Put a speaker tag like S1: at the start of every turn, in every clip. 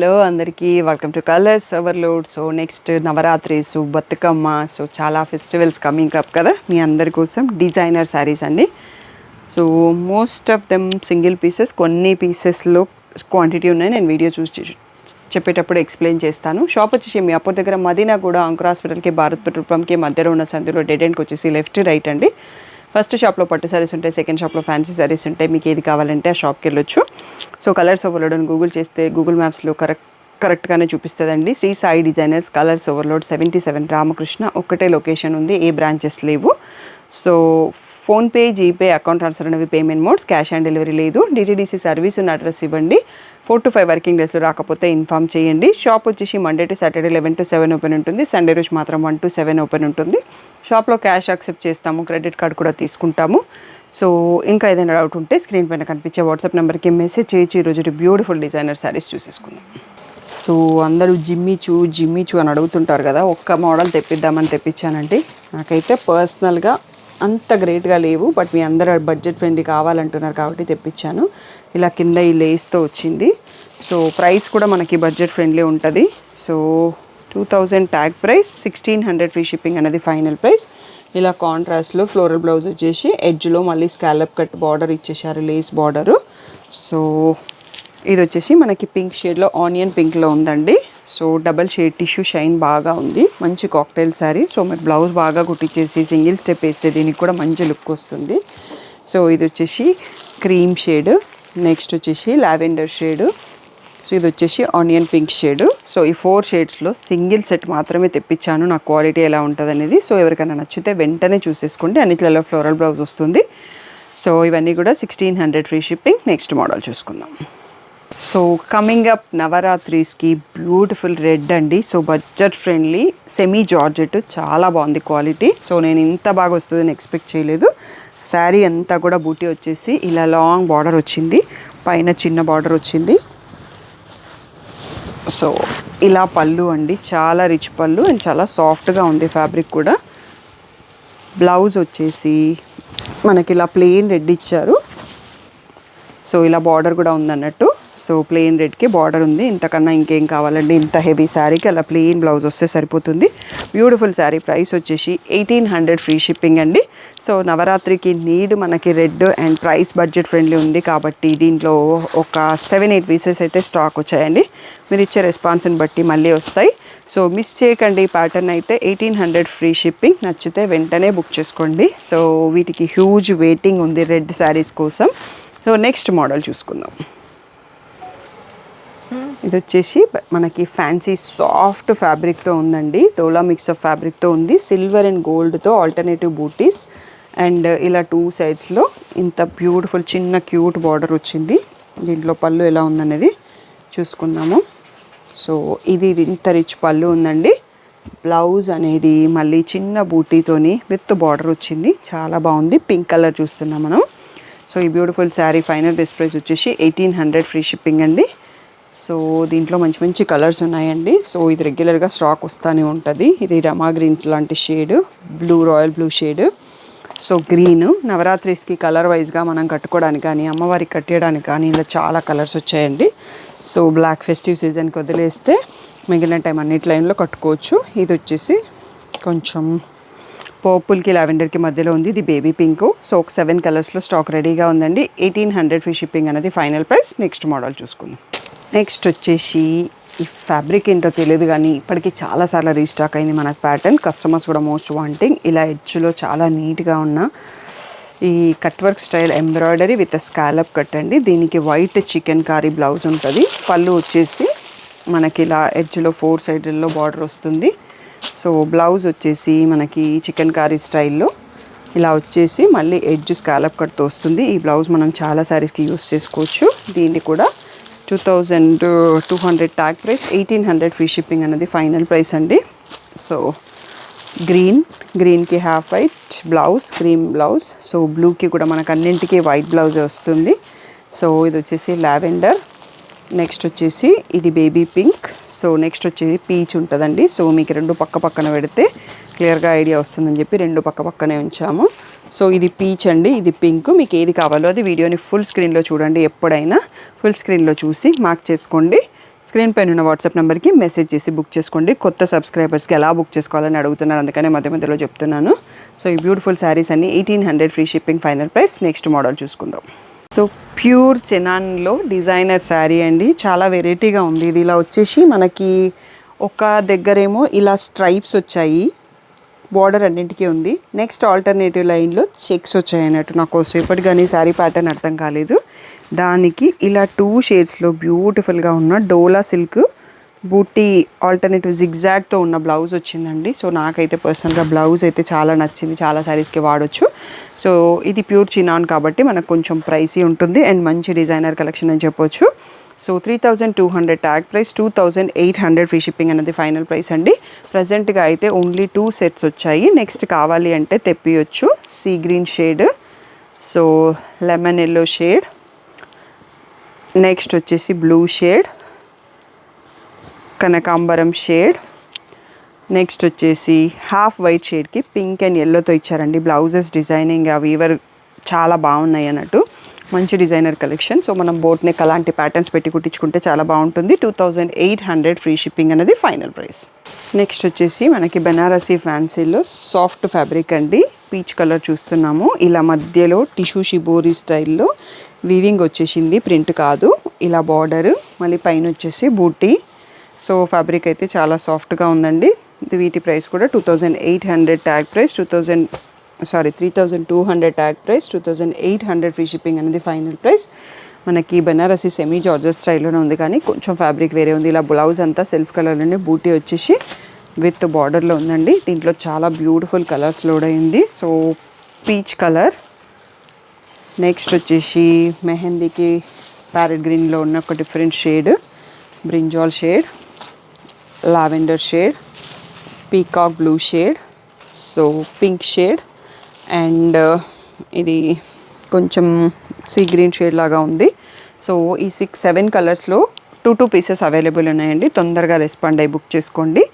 S1: Hello అందరికీ welcome to colours overload. So next Navratris, Bathukamma, so చాలా festivals coming up కదా. మీ అందరి కోసం డిజైనర్ శారీస్ అండి. So most of them single pieces, కొన్ని పీసెస్లో క్వాంటిటీ ఉన్నాయి. నేను వీడియో చూసి చెప్పేటప్పుడు ఎక్స్ప్లెయిన్ చేస్తాను. షాప్ వచ్చేసి మీ అప్పటి దగ్గర మదీనా కూడా అంకుర్ హాస్పిటల్కి, భారత్ పెట్రోల్ పంప్కి మధ్యలో ఉన్న సందులో డెడ్ ఎండ్కి వచ్చేసి లెఫ్ట్ రైట్ అండి. ఫస్ట్ షాప్లో పట్టు సారీస్ ఉంటాయి, సెకండ్ షాప్లో ఫ్యాన్సీ సారీస్ ఉంటాయి. మీకు ఏది కావాలంటే ఆ షాప్కి వెళ్ళొచ్చు. సో కలర్స్ ఓవర్లోడ్ అని గూగుల్ చేస్తే గూగుల్ మ్యాప్స్లో కరెక్ట్గానే చూపిస్తుందండి. Shri Sai designers colours overload 77 Ramakrishna. ఒక్కటే లొకేషన్ ఉంది, ఏ బ్రాంచెస్ లేవు. So PhonePe, GPay, account transfer అనేవి payment modes, cash on delivery లేదు. డిటీడీసీ సర్వీస్ ఉన్న అడ్రస్ ఇవ్వండి. 4 to 5 వర్కింగ్ డేస్లో రాకపోతే ఇన్ఫామ్ చేయండి. షాప్ వచ్చేసి Monday to Saturday 11 to 7 open ఉంటుంది. సండే రోజు మాత్రం 1 to 7 ఓపెన్ ఉంటుంది. షాప్లో క్యాష్ యాక్సెప్ట్ చేస్తాము, క్రెడిట్ కార్డ్ కూడా తీసుకుంటాము. సో ఇంకా ఏదైనా డౌట్ ఉంటే స్క్రీన్ పైన కనిపించే వాట్సాప్ నెంబర్కి మెసేజ్ చేయొచ్చు. ఈరోజు బ్యూటిఫుల్ డిజైనర్ శారీస్ చూసేసుకుందాం. సో అందరూ జిమ్మిచూ అని అడుగుతుంటారు కదా, ఒక్క మోడల్ తెప్పిద్దామని తెప్పించానండి. నాకైతే పర్సనల్గా అంత గ్రేట్గా లేవు, బట్ మీ అందరూ బడ్జెట్ ఫ్రెండ్లీ కావాలంటున్నారు కాబట్టి తెప్పించాను. ఇలా కింద ఈ లేస్తో వచ్చింది. సో ప్రైస్ కూడా మనకి బడ్జెట్ ఫ్రెండ్లీ ఉంటుంది. So 2000 tag price, 1600 free shipping అనేది ఫైనల్ ప్రైస్. ఇలా కాంట్రాస్ట్లో ఫ్లోరల్ బ్లౌజ్ వచ్చేసి ఎడ్జ్లో మళ్ళీ స్కాలప్ కట్ బార్డర్ ఇచ్చేసారు, లేస్ బార్డరు. సో ఇది వచ్చేసి మనకి పింక్ షేడ్లో, ఆనియన్ పింక్లో ఉందండి. So double shade tissue shine బాగా ఉంది, మంచి కాక్టైల్ శారీ. సో మీరు బ్లౌజ్ బాగా కుట్టించేసి సింగిల్ స్టెప్ వేస్తే దీనికి కూడా మంచి లుక్ వస్తుంది. సో ఇది వచ్చేసి క్రీమ్ షేడ్, నెక్స్ట్ వచ్చేసి లావెండర్ షేడు, సో ఇది వచ్చేసి ఆనియన్ పింక్ షేడు. సో ఈ 4 షేడ్స్లో సింగిల్ సెట్ మాత్రమే తెప్పించాను, నా క్వాలిటీ ఎలా ఉంటుంది అనేది. సో ఎవరికైనా నచ్చితే వెంటనే చూసేసుకోండి. అన్నిట్లలో ఫ్లోరల్ బ్లౌజ్ వస్తుంది. సో ఇవన్నీ కూడా 1600 ఫ్రీ షిప్పింగ్. నెక్స్ట్ మోడల్ చూసుకుందాం. సో కమింగ్ అప్ నవరాత్రిస్కి బ్యూటిఫుల్ రెడ్ అండి. So budget friendly semi georgette, చాలా బాగుంది క్వాలిటీ. సో నేను ఇంత బాగా వస్తుందని ఎక్స్పెక్ట్ చేయలేదు. శారీ అంతా కూడా బూటీ వచ్చేసి ఇలా లాంగ్ బార్డర్ వచ్చింది, పైన చిన్న బార్డర్ వచ్చింది. సో ఇలా పళ్ళు అండి, చాలా రిచ్ పళ్ళు అండ్ చాలా సాఫ్ట్గా ఉంది ఫ్యాబ్రిక్ కూడా. బ్లౌజ్ వచ్చేసి మనకి ఇలా ప్లెయిన్ రెడ్ ఇచ్చారు. సో ఇలా బార్డర్ కూడా ఉందన్నట్టు. సో ప్లెయిన్ రెడ్కి బార్డర్ ఉంది. ఇంతకన్నా ఇంకేం కావాలండి, ఇంత హెవీ శారీకి అలా ప్లెయిన్ బ్లౌజ్ వస్తే సరిపోతుంది. బ్యూటిఫుల్ శారీ. ప్రైస్ వచ్చేసి 1800 ఫ్రీ షిప్పింగ్ అండి. సో నవరాత్రికి నీడ్ మనకి red and price budget friendly ఉంది కాబట్టి దీంట్లో ఒక 7-8 పీసెస్ అయితే స్టాక్ వచ్చాయండి. మీరు ఇచ్చే రెస్పాన్స్ని బట్టి మళ్ళీ వస్తాయి. సో మిస్ చేయకండి. ప్యాటర్న్ అయితే 1800 ఫ్రీ షిప్పింగ్. నచ్చితే వెంటనే బుక్ చేసుకోండి. సో వీటికి హ్యూజ్ వెయిటింగ్ ఉంది రెడ్ శారీస్ కోసం. సో నెక్స్ట్ మోడల్ చూసుకుందాం. ఇది వచ్చేసి మనకి ఫ్యాన్సీ సాఫ్ట్ ఫ్యాబ్రిక్తో ఉందండి, డోలా మిక్స్ ఆఫ్ ఫ్యాబ్రిక్తో ఉంది. సిల్వర్ అండ్ గోల్డ్తో ఆల్టర్నేటివ్ బూటీస్ అండ్ ఇలా 2 సైడ్స్లో ఇంత బ్యూటిఫుల్ చిన్న క్యూట్ బార్డర్ వచ్చింది. దీంట్లో పళ్ళు ఎలా ఉందనేది చూసుకుందాము. సో ఇది ఇంత రిచ్ పళ్ళు ఉందండి. బ్లౌజ్ అనేది మళ్ళీ చిన్న బూటీతోని విత్ బార్డర్ వచ్చింది, చాలా బాగుంది. పింక్ కలర్ చూస్తున్నాం మనం. సో ఈ beautiful sari final best price వచ్చేసి 1800 ఫ్రీ షిప్పింగ్ అండి. సో దీంట్లో మంచి మంచి కలర్స్ ఉన్నాయండి. సో ఇది రెగ్యులర్గా స్టాక్ వస్తూనే ఉంటుంది. ఇది రమా గ్రీన్ లాంటి shade, blue, royal blue shade. So green నవరాత్రిస్కి కలర్ వైజ్గా మనం కట్టుకోవడానికి కానీ అమ్మవారికి కట్టేయడానికి కానీ ఇలా చాలా కలర్స్ వచ్చాయండి. సో బ్లాక్ ఫెస్టివ్ సీజన్కి వదిలేస్తే మిగిలిన టైం అన్నిటి లైన్లో కట్టుకోవచ్చు. ఇది వచ్చేసి కొంచెం పర్పుల్కి లావెండర్కి మధ్యలో ఉంది. ఇది బేబీ పింక్. సో ఒక 7 కలర్స్లో స్టాక్ రెడీగా ఉందండి. 1800 ఫ్రీ షిప్పింగ్ అనేది ఫైనల్ ప్రైస్. నెక్స్ట్ మోడల్ చూసుకుందాం. నెక్స్ట్ వచ్చేసి ఈ ఫ్యాబ్రిక్ ఏంటో తెలియదు కానీ ఇప్పటికీ చాలాసార్లు రీస్టాక్ అయింది మనకు ప్యాటర్న్. కస్టమర్స్ కూడా మోస్ట్ వాంటింగ్. ఇలా ఎడ్జ్లో చాలా నీట్గా ఉన్న ఈ cut work style embroidery with scallop cut అండి. దీనికి వైట్ చికెన్ కారీ బ్లౌజ్ ఉంటుంది. పళ్ళు వచ్చేసి మనకి ఇలా ఎడ్జ్లో 4 సైడ్లలో బార్డర్ వస్తుంది. సో బ్లౌజ్ వచ్చేసి మనకి చికెన్ కారీ స్టైల్లో ఇలా వచ్చేసి మళ్ళీ ఎడ్జ్ స్కాలప్ కట్తో వస్తుంది. ఈ బ్లౌజ్ మనం చాలా శారీస్కి యూస్ చేసుకోవచ్చు. దీన్ని కూడా 2200 ట్యాగ్ ప్రైస్, 1800 ఫ్రీ షిప్పింగ్ అనేది ఫైనల్ ప్రైస్ అండి. సో గ్రీన్కి half white blouse, cream blouse. So బ్లూకి కూడా మనకు అన్నింటికి వైట్ బ్లౌజ్ వస్తుంది. సో ఇది వచ్చేసి లావెండర్. నెక్స్ట్ వచ్చేసి ఇది బేబీ పింక్. సో నెక్స్ట్ వచ్చేసి పీచ్ ఉంటుందండి. సో మీకు 2 పక్కన పెడితే క్లియర్గా ఐడియా వస్తుందని చెప్పి 2 పక్కనే ఉంచాము. సో ఇది పీచ్ అండి, ఇది పింక్. మీకు ఏది కావాలో అది వీడియోని ఫుల్ స్క్రీన్లో చూడండి. ఎప్పుడైనా ఫుల్ స్క్రీన్లో చూసి మార్క్ చేసుకోండి. స్క్రీన్ పైన ఉన్న వాట్సాప్ నెంబర్కి మెసేజ్ చేసి బుక్ చేసుకోండి. కొత్త సబ్స్క్రైబర్స్కి ఎలా బుక్ చేసుకోవాలని అడుగుతున్నారు, అందుకనే మధ్య మధ్యలో చెప్తున్నాను. సో ఈ బ్యూటిఫుల్ శారీస్ అన్ని 1800 free shipping final price. Next model చూసుకుందాం. సో ప్యూర్ చెనాన్లో డిజైనర్ శారీ అండి, చాలా వెరైటీగా ఉంది. ఇది ఇలా వచ్చేసి మనకి ఒక దగ్గరేమో ఇలా స్ట్రైప్స్ వచ్చాయి, బార్డర్ అన్నింటికీ ఉంది. నెక్స్ట్ ఆల్టర్నేటివ్ లైన్లో చెక్స్ వచ్చాయి అన్నట్టు. నాకు సేపటి కానీ శారీ ప్యాటర్న్ అర్థం కాలేదు. దానికి ఇలా 2 షేడ్స్లో బ్యూటిఫుల్గా ఉన్న డోలా సిల్క్ బూటీ ఆల్టర్నేటివ్ జిగ్జాగ్తో ఉన్న బ్లౌజ్ వచ్చిందండి. సో నాకైతే పర్సనల్గా బ్లౌజ్ అయితే చాలా నచ్చింది, చాలా శారీస్కి వాడచ్చు. సో ఇది ప్యూర్ చినాన్ కాబట్టి మనకు కొంచెం ప్రైసీ ఉంటుంది అండ్ మంచి డిజైనర్ కలెక్షన్ అని చెప్పొచ్చు. So 3200 tag price, 2800 free shipping అనేది ఫైనల్ ప్రైస్ అండి. ప్రజెంట్గా అయితే ఓన్లీ 2 సెట్స్ వచ్చాయి. నెక్స్ట్ కావాలి అంటే తెప్పియొచ్చు. Sea green shade, so lemon yellow shade, next వచ్చేసి బ్లూ షేడ్, కనకాంబరం షేడ్, నెక్స్ట్ వచ్చేసి హాఫ్ వైట్ షేడ్కి పింక్ అండ్ ఎల్లోతో ఇచ్చారండి. బ్లౌజెస్ డిజైనింగ్ వీవర్ చాలా బాగున్నాయి అన్నట్టు, మంచి డిజైనర్ కలెక్షన్. సో మనం బోట్ నెక్ అలాంటి ప్యాటర్న్స్ పెట్టి కుట్టించుకుంటే చాలా బాగుంటుంది. 2800 ఫ్రీ షిప్పింగ్ అనేది ఫైనల్ ప్రైస్. నెక్స్ట్ వచ్చేసి మనకి బెనారసీ ఫ్యాన్సీలో సాఫ్ట్ ఫ్యాబ్రిక్ అండి, పీచ్ కలర్ చూస్తున్నాము. ఇలా మధ్యలో టిష్యూ షిబోరీ స్టైల్లో వీవింగ్ వచ్చేసింది, ప్రింట్ కాదు. ఇలా బార్డర్, మళ్ళీ పైన వచ్చేసి బూటీ. సో ఫ్యాబ్రిక్ అయితే చాలా సాఫ్ట్గా ఉందండి. వీటి ప్రైస్ కూడా 2800 tag price, 3200 tag price, 2800 free shipping అనేది ఫైనల్ ప్రైస్. మనకి బెనారసీ సెమీ జార్జెట్ స్టైల్లోనే ఉంది కానీ కొంచెం ఫ్యాబ్రిక్ వేరే ఉంది. ఇలా బ్లౌజ్ అంతా సెల్ఫ్ కలర్లోనే బూటీ వచ్చేసి విత్ బార్డర్లో ఉందండి. దీంట్లో చాలా బ్యూటిఫుల్ కలర్స్ లోడ్ అయింది. సో పీచ్ కలర్, నెక్స్ట్ వచ్చేసి మెహందీకి ప్యారెట్ గ్రీన్లో ఉన్న ఒక different shade, brinjal shade, lavender shade, peacock blue shade, so pink shade and ఇది కొంచెం సీ గ్రీన్ షేడ్ లాగా ఉంది. సో ఈ 6-7 కలర్స్లో 2 పీసెస్ అవైలబుల్ ఉన్నాయండి. తొందరగా రెస్పాండ్ అయ్యి బుక్ చేసుకోండి.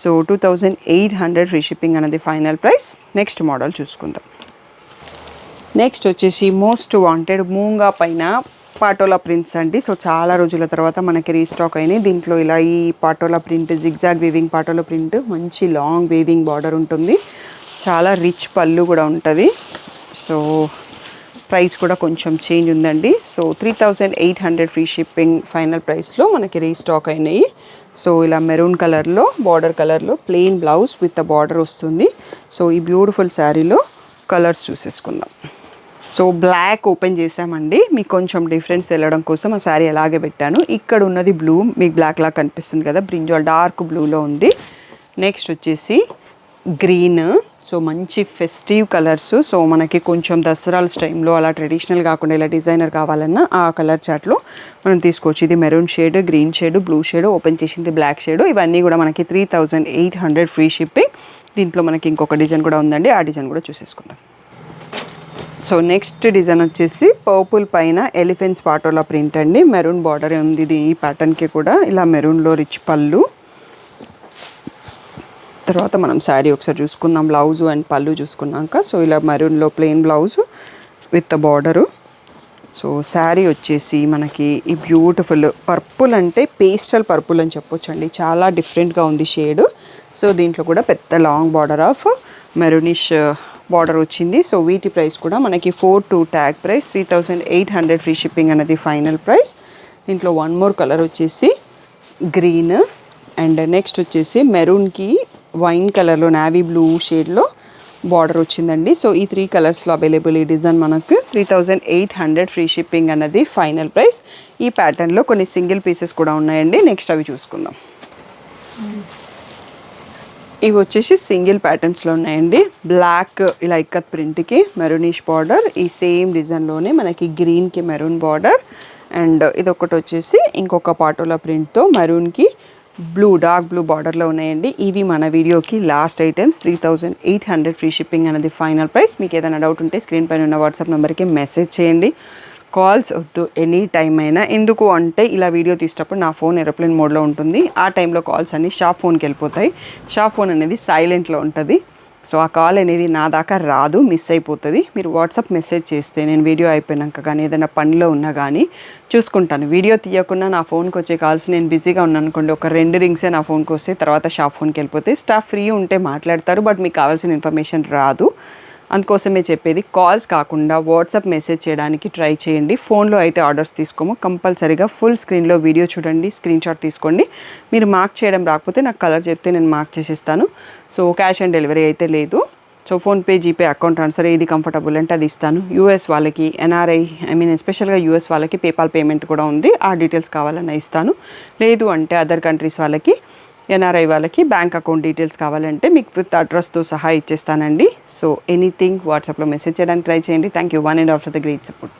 S1: సో 2800 ఫ్రీ షిప్పింగ్ అనేది ఫైనల్ ప్రైస్. నెక్స్ట్ మోడల్ చూసుకుందాం. నెక్స్ట్ వచ్చేసి మోస్ట్ వాంటెడ్ మూంగా పైన పాటోలా ప్రింట్స్ అండి. సో చాలా రోజుల తర్వాత మనకి రీస్టాక్ అయినాయి. దీంట్లో ఇలా ఈ patola print, zigzag weaving patola print, మంచి లాంగ్ వీవింగ్ బార్డర్ ఉంటుంది, చాలా రిచ్ పళ్ళు కూడా ఉంటుంది. సో ప్రైస్ కూడా కొంచెం చేంజ్ ఉందండి. సో 3800 ఫ్రీ షిప్పింగ్ ఫైనల్ ప్రైస్లో మనకి రీస్టాక్ అయినాయి. సో ఇలా మెరూన్ కలర్లో బార్డర్ కలర్లో ప్లెయిన్ బ్లౌజ్ విత్ బార్డర్ వస్తుంది. సో ఈ బ్యూటిఫుల్ శారీలో కలర్స్ చూసేసుకుందాం. సో బ్లాక్ ఓపెన్ చేసామండి, మీకు కొంచెం డిఫరెన్స్ తెలడం కోసం ఆ శారీ అలాగే పెట్టాను. ఇక్కడ ఉన్నది బ్లూ, మీకు బ్లాక్ లాగా కనిపిస్తుంది కదా, బ్రింజాల్ డార్క్ బ్లూలో ఉంది. నెక్స్ట్ వచ్చేసి గ్రీన్, సో మంచి ఫెస్టివ్ కలర్స్. సో మనకి కొంచెం దసరాల టైంలో అలా ట్రెడిషనల్ కాకుండా ఇలా డిజైనర్ కావాలన్నా ఆ కలర్ చాట్లో మనం తీసుకోవచ్చు. ఇది maroon shade, green shade, blue shade, open చేసింది బ్లాక్ షేడ్. ఇవన్నీ కూడా మనకి 3800 ఫ్రీ షిప్పింగ్. దీంట్లో మనకి ఇంకొక డిజైన్ కూడా ఉందండి, ఆ డిజైన్ కూడా చూసేసుకుందాం. సో నెక్స్ట్ డిజైన్ వచ్చేసి పర్పుల్ పైన ఎలిఫెంట్స్ పాటోలా ప్రింట్ అండి, మెరూన్ బార్డర్ ఉంది ఇది. ఈ ప్యాటర్న్కి కూడా ఇలా మెరూన్లో రిచ్ పళ్ళు. తర్వాత మనం శారీ ఒకసారి చూసుకుందాం, బ్లౌజు అండ్ పళ్ళు చూసుకున్నాక. సో ఇలా మెరూన్లో plain blouse with border. So sari వచ్చేసి మనకి ఈ బ్యూటిఫుల్ పర్పుల్, అంటే పేస్టల్ పర్పుల్ అని చెప్పొచ్చు అండి, చాలా డిఫరెంట్గా ఉంది షేడ్. సో దీంట్లో కూడా పెద్ద long border of maroonish border వచ్చింది. సో వీటి ప్రైస్ కూడా మనకి 42 ట్యాగ్ ప్రైస్, 3800 ఫ్రీ షిప్పింగ్ అనేది ఫైనల్ ప్రైస్. దీంట్లో వన్ మోర్ కలర్ వచ్చేసి గ్రీన్ అండ్ నెక్స్ట్ వచ్చేసి మెరూన్కి వైన్ కలర్లో నావీ బ్లూ షేడ్లో బార్డర్ వచ్చిందండి. సో ఈ 3 కలర్స్లో అవైలబుల్ ఈ డిజైన్ మనకు 3800 ఫ్రీ షిప్పింగ్ అన్నది ఫైనల్ ప్రైస్. ఈ ప్యాటర్న్లో కొన్ని సింగిల్ పీసెస్ కూడా ఉన్నాయండి, నెక్స్ట్ అవి చూసుకుందాం. ఇవి వచ్చేసి సింగిల్ ప్యాటర్న్స్లో ఉన్నాయండి. బ్లాక్ ఇలా ఇక్కత్ ప్రింట్కి మెరూనిష్ బార్డర్, ఈ సేమ్ డిజైన్లోనే మనకి గ్రీన్కి మెరూన్ బార్డర్ అండ్ ఇది ఒకటి వచ్చేసి ఇంకొక పాటోలా ప్రింట్తో మెరూన్కి బ్లూ, డార్క్ బ్లూ బార్డర్లో ఉన్నాయండి. ఇవి మన వీడియోకి లాస్ట్ ఐటమ్స్. 3800 ఫ్రీ షిప్పింగ్ అనేది ఫైనల్ ప్రైస్. మీకు ఏదైనా డౌట్ ఉంటే స్క్రీన్ పైన ఉన్న వాట్సాప్ నెంబర్కి మెసేజ్ చేయండి. కాల్స్ వద్దు, ఎనీ టైం అయినా. ఎందుకు అంటే ఇలా వీడియో తీసేటప్పుడు నా ఫోన్ ఏరోప్లేన్ మోడ్లో ఉంటుంది, ఆ టైంలో కాల్స్ అన్నీ షాప్ ఫోన్కి వెళ్ళిపోతాయి. షాప్ ఫోన్ అనేది సైలెంట్లో ఉంటుంది. సో ఆ కాల్ అనేది నా దాకా రాదు, మిస్ అయిపోతుంది. మీరు వాట్సాప్ మెసేజ్ చేస్తే నేను వీడియో అయిపోయినాక కానీ ఏదైనా పనిలో ఉన్నా కానీ చూసుకుంటాను. వీడియో తీయకుండా నా ఫోన్కి వచ్చే కాల్స్ నేను బిజీగా ఉన్నాను అనుకోండి, ఒక 2 రింగ్సే నా ఫోన్కి వస్తే తర్వాత షాప్ ఫోన్కి వెళ్ళిపోతే స్టాఫ్ ఫ్రీ ఉంటే మాట్లాడతారు, బట్ మీకు కావాల్సిన ఇన్ఫర్మేషన్ రాదు. అందుకోసమే చెప్పేది, కాల్స్ కాకుండా వాట్సాప్ మెసేజ్ చేయడానికి ట్రై చేయండి. ఫోన్లో అయితే ఆర్డర్స్ తీసుకోము, కంపల్సరీగా ఫుల్ స్క్రీన్లో వీడియో చూడండి, స్క్రీన్ షాట్ తీసుకోండి. మీరు మార్క్ చేయడం రాకపోతే నాకు కలర్ చెప్తే నేను మార్క్ చేసేస్తాను. సో క్యాష్ ఆన్ డెలివరీ అయితే లేదు. So PhonePe, GPay, account transfer ఏది కంఫర్టబుల్ అంటే అది ఇస్తాను. యూఎస్ వాళ్ళకి, ఎన్ఆర్ఐ ఎస్పెషల్గా యూఎస్ వాళ్ళకి పేపాల్ పేమెంట్ కూడా ఉంది, ఆ డీటెయిల్స్ కావాలన్నా ఇస్తాను. లేదు అంటే అదర్ కంట్రీస్ వాళ్ళకి, ఎన్ఆర్ఐ వాళ్ళకి బ్యాంక్ అకౌంట్ డీటెయిల్స్ కావాలంటే మీకు విత్ అడ్రస్తో సహా ఇచ్చేస్తానండి. సో ఎనీథింగ్ వాట్సాప్లో మెసేజ్ చేయడానికి ట్రై చేయండి. Thank you, one and of the great support.